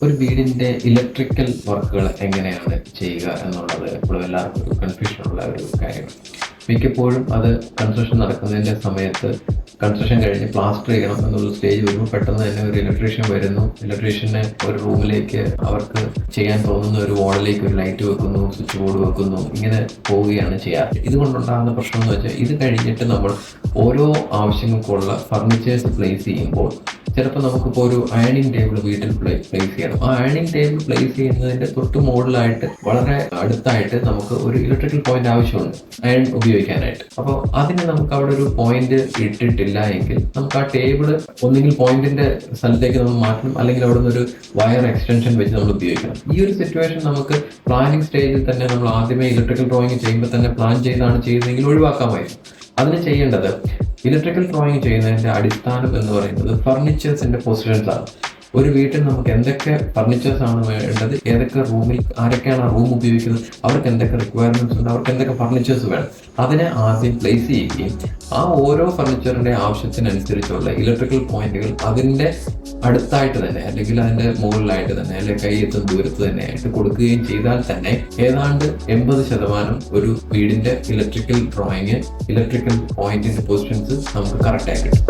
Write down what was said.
ഒരു വീടിന്റെ ഇലക്ട്രിക്കൽ വർക്കുകൾ എങ്ങനെയാണ് ചെയ്യുക എന്നുള്ളത് എപ്പോഴും എല്ലാവർക്കും ഒരു കൺഫ്യൂഷൻ ഉള്ള ഒരു കാര്യമാണ്. മിക്കപ്പോഴും അത് കൺസ്ട്രക്ഷൻ നടക്കുന്നതിന്റെ സമയത്ത് കൺസ്ട്രക്ഷൻ കഴിഞ്ഞ് പ്ലാസ്റ്റർ ചെയ്യണം എന്നുള്ള സ്റ്റേജ് വരുമ്പോൾ പെട്ടെന്ന് തന്നെ ഒരു ഇലക്ട്രീഷ്യൻ വരുന്നു. ഇലക്ട്രീഷ്യനെ ഒരു റൂമിലേക്ക് അവർക്ക് ചെയ്യാൻ തോന്നുന്ന ഒരു വാളിലേക്ക് ഒരു ലൈറ്റ് വെക്കുന്നു, സ്വിച്ച് ബോർഡ് വെക്കുന്നു, ഇങ്ങനെ പോവുകയാണ് ചെയ്യാറ്. ഇതുകൊണ്ടുണ്ടാകുന്ന പ്രശ്നം എന്ന് വെച്ചാൽ ഇത് കഴിഞ്ഞിട്ട് നമ്മൾ ഓരോ ആവശ്യങ്ങൾക്കുള്ള ഫർണിച്ചേഴ്സ് പ്ലേസ് ചെയ്യുമ്പോൾ ചിലപ്പോൾ നമുക്കിപ്പോൾ ഒരു അയണിങ് ടേബിൾ വീട്ടിൽ പ്ലേസ് ചെയ്യണം. ആ അയണിങ് ടേബിൾ പ്ലേസ് ചെയ്യുന്നതിന്റെ തൊട്ട് മുകളിലായിട്ട് വളരെ അടുത്തായിട്ട് നമുക്ക് ഒരു ഇലക്ട്രിക്കൽ പോയിന്റ് ആവശ്യമുണ്ട് അയൺ ഉപയോഗിക്കാനായിട്ട്. അപ്പോൾ അതിന് നമുക്ക് അവിടെ ഒരു പോയിന്റ് ഇട്ടിട്ടില്ല എങ്കിൽ നമുക്ക് ആ ടേബിൾ ഒന്നുകിൽ പോയിന്റിന്റെ സ്ഥലത്തേക്ക് നമ്മൾ മാറ്റണം, അല്ലെങ്കിൽ അവിടെ നിന്ന് ഒരു വയർ എക്സ്റ്റൻഷൻ വെച്ച് നമ്മൾ ഉപയോഗിക്കണം. ഈ ഒരു സിറ്റുവേഷൻ നമുക്ക് പ്ലാനിങ് സ്റ്റേജിൽ തന്നെ നമ്മൾ ആദ്യമേ ഇലക്ട്രിക്കൽ ഡ്രോയിങ് ചെയ്യുമ്പോൾ തന്നെ പ്ലാൻ ചെയ്താണ് ചെയ്യുന്നതെങ്കിൽ ഒഴിവാക്കാമായിരുന്നു. അതിന് ചെയ്യേണ്ടത് ഇലക്ട്രിക്കൽ ഡ്രോയിങ് ചെയ്യുന്നതിന്റെ അടിസ്ഥാനം എന്ന് പറയുന്നത് ഫർണിച്ചേഴ്സിന്റെ പൊസിഷൻസ് ആണ്. ഒരു വീട്ടിൽ നമുക്ക് എന്തൊക്കെ ഫർണിച്ചേഴ്സ് ആണ് വേണ്ടത്, ഏതൊക്കെ റൂമിൽ ആരൊക്കെയാണ് ആ റൂം ഉപയോഗിക്കുന്നത്, അവർക്ക് എന്തൊക്കെ റിക്വയർമെന്റ്സ് ഉണ്ട്, അവർക്ക് എന്തൊക്കെ ഫർണിച്ചേഴ്സ് വേണം, അതിനെ ആദ്യം പ്ലേസ് ചെയ്യുകയും ആ ഓരോ ഫർണിച്ചറിന്റെ ആവശ്യത്തിനനുസരിച്ചുള്ള ഇലക്ട്രിക്കൽ പോയിന്റുകൾ അതിന്റെ അടുത്തായിട്ട് തന്നെ അല്ലെങ്കിൽ അതിന്റെ മുകളിലായിട്ട് തന്നെ അല്ലെങ്കിൽ കൈയെത്തും ദൂരത്ത് തന്നെ ആയിട്ട് കൊടുക്കുകയും ചെയ്താൽ തന്നെ ഏതാണ്ട് 80% ഒരു വീടിന്റെ ഇലക്ട്രിക്കൽ ഡ്രോയിങ്, ഇലക്ട്രിക്കൽ പോയിന്റിന്റെ പൊസിഷൻസ് നമുക്ക് കറക്റ്റ് ആയി കിട്ടും.